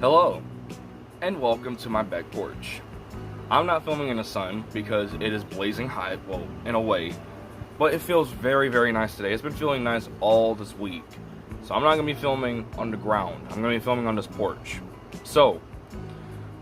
Hello, and welcome to my back porch. I'm not filming in the sun because it is blazing hot, well, in a way, but it feels very nice today. It's been feeling nice all this week. So I'm not going to be filming on the ground. I'm going to be filming on this porch. So,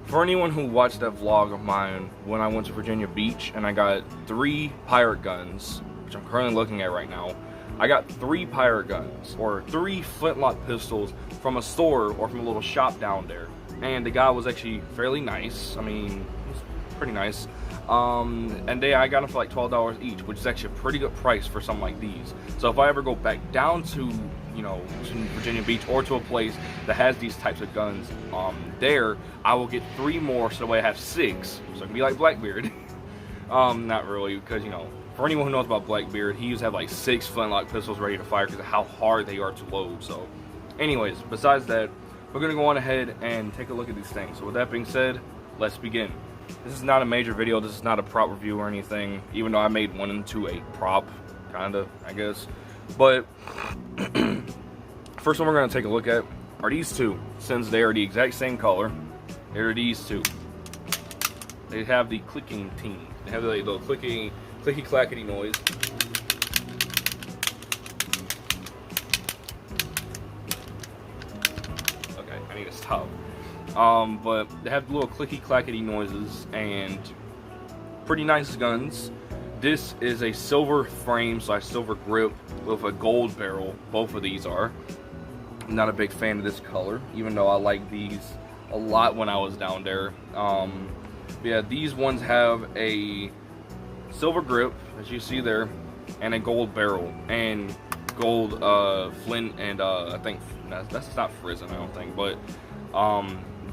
for anyone who watched that vlog of mine when I went to Virginia Beach and I got 3 pirate guns, which I'm currently looking at right now, I got 3 pirate guns, or 3 flintlock pistols from a store or from a little shop down there. And the guy was actually fairly nice. I mean, he was pretty nice. And I got them for like $12 each, which is actually a pretty good price for something like these. So if I ever go back down to, to Virginia Beach or to a place that has these types of guns there, I will get 3 more, so that way I have 6. So it can be like Blackbeard. Not really, because, for anyone who knows about Blackbeard, he used to have like 6 flintlock pistols ready to fire because of how hard they are to load. So anyways, besides that, we're going to go on ahead and take a look at these things. So with that being said, let's begin. This is not a major video, this is not a prop review or anything, even though I made one into a prop, kinda, I guess. But first one we're going to take a look at are these 2, since they are the exact same color. There are these 2. They have the clicking ting. They have the little clicky clackety noise. Okay, I need to stop. But they have little clicky clackety noises and pretty nice guns. This is a silver frame / silver grip with a gold barrel. Both of these are. I'm not a big fan of this color, even though I like these a lot when I was down there. Yeah, these ones have a silver grip, as you see there, and a gold barrel, and gold flint, and I think that's not Frizzen, I don't think, but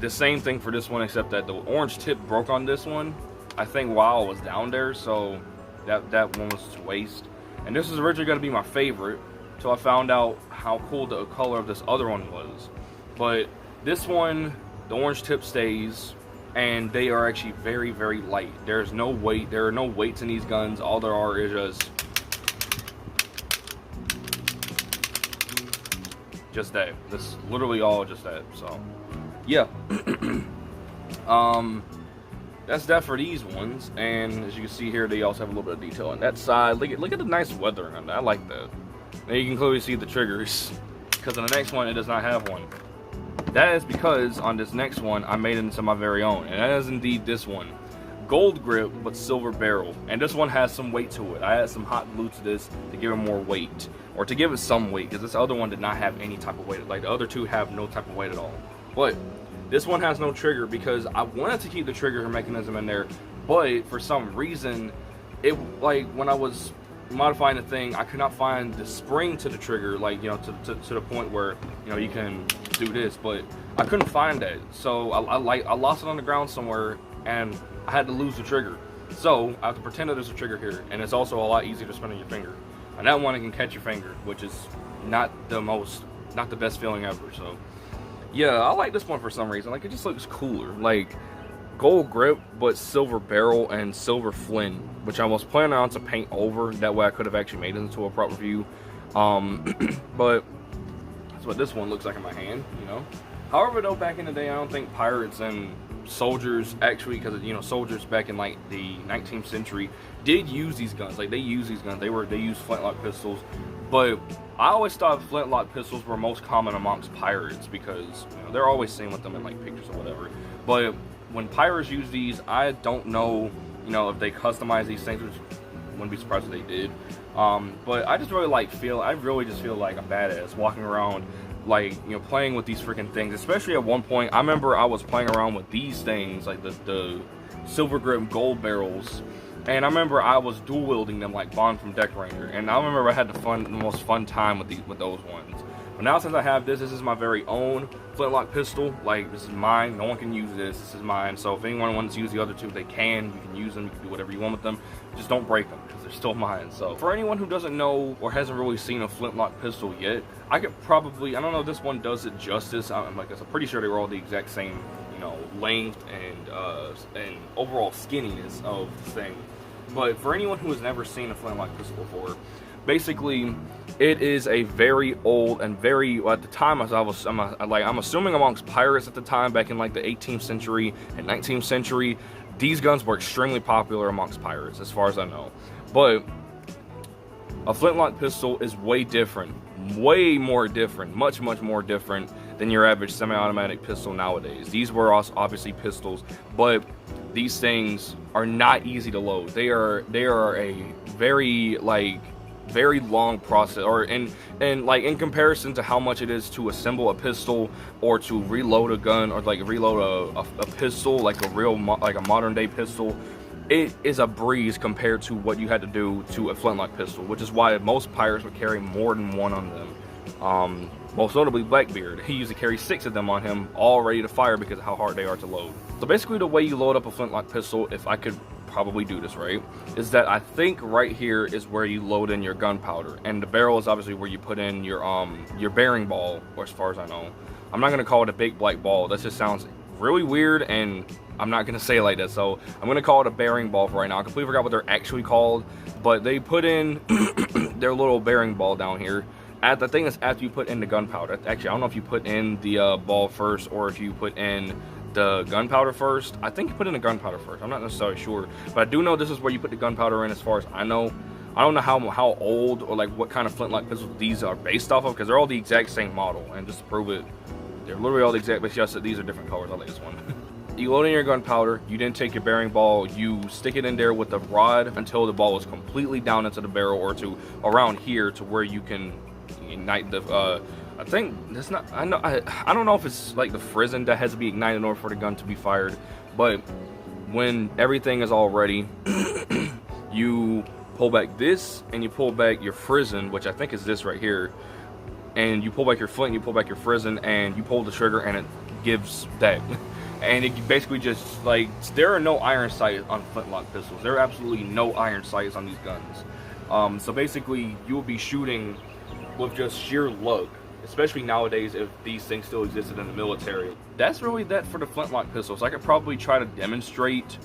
the same thing for this one, except that the orange tip broke on this one, I think, while I was down there, so that one was to waste. And this was originally going to be my favorite, till I found out how cool the color of this other one was. But this one, the orange tip stays, and they are actually very light. There's no weight. There are no weights in these guns. All there are is just that. That's literally all just that. So yeah. That's that for these ones. And as you can see here, they also have a little bit of detail on that side. Look at the nice weathering on that. I like that. Now you can clearly see the triggers, because on the next one it does not have one. That is because on this next one I made it into my very own, and that is indeed this one. Gold grip but silver barrel, and this one has some weight to it. I added some hot glue to this to give it more weight, or to give it some weight, because this other one did not have any type of weight. Like the other 2 have no type of weight at all. But this one has no trigger because I wanted to keep the trigger mechanism in there, but for some reason, when I was modifying the thing, I could not find the spring to the trigger, like, to the point where, you can do this, but I couldn't find that. So I lost it on the ground somewhere, and I had to lose the trigger. So I have to pretend that there's a trigger here, and it's also a lot easier to spin on your finger. And that one, it can catch your finger, which is not the best feeling ever. So yeah, I like this one for some reason. Like, it just looks cooler. Like, gold grip but silver barrel and silver flint, which I was planning on to paint over. That way I could have actually made it into a prop review. But that's what this one looks like in my hand, However, though, back in the day, I don't think pirates and soldiers actually, because soldiers back in like the 19th century did use these guns. Like, they used these guns. They used flintlock pistols. But I always thought flintlock pistols were most common amongst pirates because they're always seen with them in like pictures or whatever. But when pirates use these, I don't know, if they customize these things, which wouldn't be surprised if they did. But I just really I really just feel like a badass walking around, like, playing with these freaking things. Especially at one point, I remember I was playing around with these things, like the silver grip gold barrels. And I remember I was dual wielding them like Bond from Deck Ranger, and I remember I had the most fun time with those ones. But now, since I have this is my very own flintlock pistol. Like, this is mine. No one can use this. This is mine. So if anyone wants to use the other 2, they can. You can use them. You can do whatever you want with them. Just don't break them, because they're still mine. So for anyone who doesn't know or hasn't really seen a flintlock pistol yet, I could probably, I don't know if this one does it justice. I'm pretty sure they were all the exact same, length and overall skinniness of the thing. But for anyone who has never seen a flintlock pistol before, basically It is a very old and very, well, at the time I'm assuming amongst pirates at the time, back in like the 18th century and 19th century, these guns were extremely popular amongst pirates, as far as I know. But a flintlock pistol is way different, way more different, much more different than your average semi-automatic pistol nowadays. These were also obviously pistols, but these things are not easy to load. They are a very long process, or in comparison to how much it is to assemble a pistol or to reload a gun, or like reload a pistol, like a modern day pistol. It is a breeze compared to what you had to do to a flintlock pistol, which is why most pirates would carry more than one on them. Most notably Blackbeard, he used to carry 6 of them on him, all ready to fire because of how hard they are to load. So basically the way you load up a flintlock pistol, if I could probably do this right, is that I think right here is where you load in your gunpowder, and the barrel is obviously where you put in your bearing ball, or as far as I know. I'm not gonna call it a big black ball. That just sounds really weird, and I'm not gonna say it like that, so I'm gonna call it a bearing ball for right now. I completely forgot what they're actually called, but they put in their little bearing ball down here. The thing is, after you put in the gunpowder, actually I don't know if you put in the ball first or if you put in the gunpowder first. I think you put in the gunpowder first. I'm not necessarily sure, but I do know this is where you put the gunpowder in, as far as I know. I don't know how old or like what kind of flintlock pistols these are based off of, because they're all the exact same model, and just to prove it, they're literally all the exact, but just that these are different colors. I like this one. You load in your gunpowder, you then take your bearing ball, you stick it in there with the rod until the ball is completely down into the barrel, or to around here to where you can ignite the I think that's not, I don't know if it's like the frizzen that has to be ignited in order for the gun to be fired, but when everything is all ready, you pull back this and you pull back your frizzen, which I think is this right here, and you pull back your flint, you pull back your frizzen, and you pull the trigger, and it gives that. And it basically just, like, there are no iron sights on flintlock pistols. There are absolutely no iron sights on these guns. So basically you will be shooting with just sheer luck, especially nowadays if these things still existed in the military. That's really that for the flintlock pistols. I could probably try to demonstrate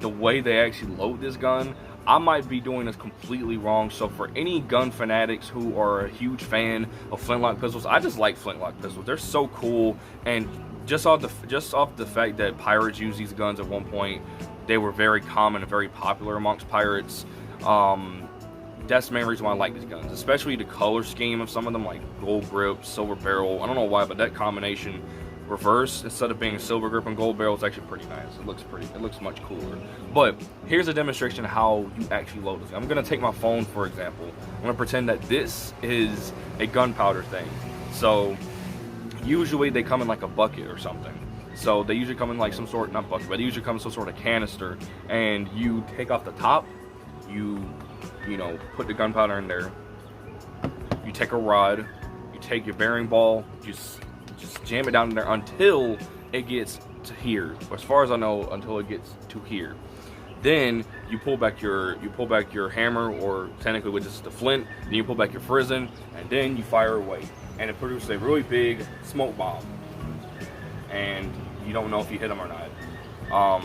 the way they actually load this gun. I might be doing this completely wrong, so for any gun fanatics who are a huge fan of flintlock pistols, I just like flintlock pistols. They're so cool, and just off the fact that pirates used these guns at one point, they were very common and very popular amongst pirates. That's the main reason why I like these guns, especially the color scheme of some of them, like gold grip, silver barrel. I don't know why, but that combination, reverse instead of being silver grip and gold barrel, is actually pretty nice. It looks much cooler. But here's a demonstration of how you actually load this. I'm gonna take my phone for example. I'm gonna pretend that this is a gunpowder thing. So usually they come in like a bucket or something. So they usually come in like some sort, not bucket, but they usually come in some sort of canister, and you take off the top, you know, put the gunpowder in there, you take a rod, you take your bearing ball, just jam it down in there until it gets to here, or as far as I know, until it gets to here. Then you pull back your hammer, or technically which is the flint, then you pull back your frizzen, and then you fire away, and it produces a really big smoke bomb, and you don't know if you hit them or not.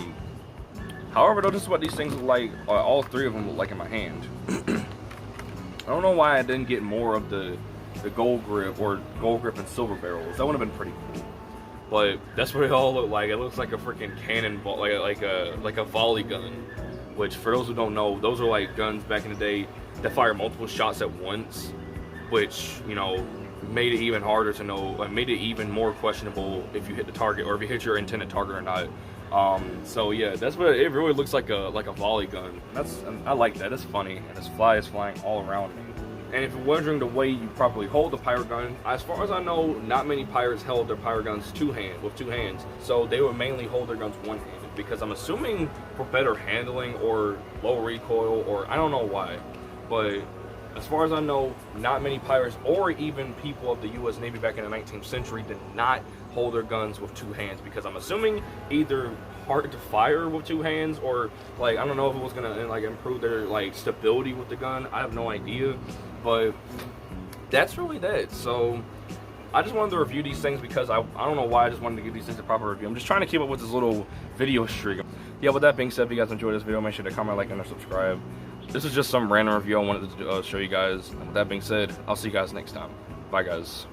However, though, this is what these things look like. All 3 of them look like in my hand. I don't know why I didn't get more of the gold grip or gold grip and silver barrels. That would have been pretty cool. But that's what it all look like. It looks like a freaking cannonball, like a volley gun. Which, for those who don't know, those are like guns back in the day that fire multiple shots at once. Which, you know, made it even harder to know, made it even more questionable if you hit the target, or if you hit your intended target or not. So yeah, that's what it really looks like, a volley gun. I like that. It's funny, and this fly is flying all around me. And if you're wondering the way you properly hold a pirate gun, as far as I know, not many pirates held their pirate guns with two hands. So they would mainly hold their guns one-handed, because I'm assuming for better handling or low recoil, or I don't know why, but as far as I know, not many pirates or even people of the U.S. Navy back in the 19th century did not hold their guns with 2 hands, because I'm assuming either hard to fire with 2 hands, or like I don't know if it was gonna like improve their like stability with the gun. I have no idea, but that's really that. So I just wanted to review these things because I don't know why, I just wanted to give these things a proper review. I'm just trying to keep up with this little video streak. Yeah, with that being said, if you guys enjoyed this video, make sure to comment, like, and subscribe. this is just some random review I wanted to show you guys. And with that being said, I'll see you guys next time. Bye, guys.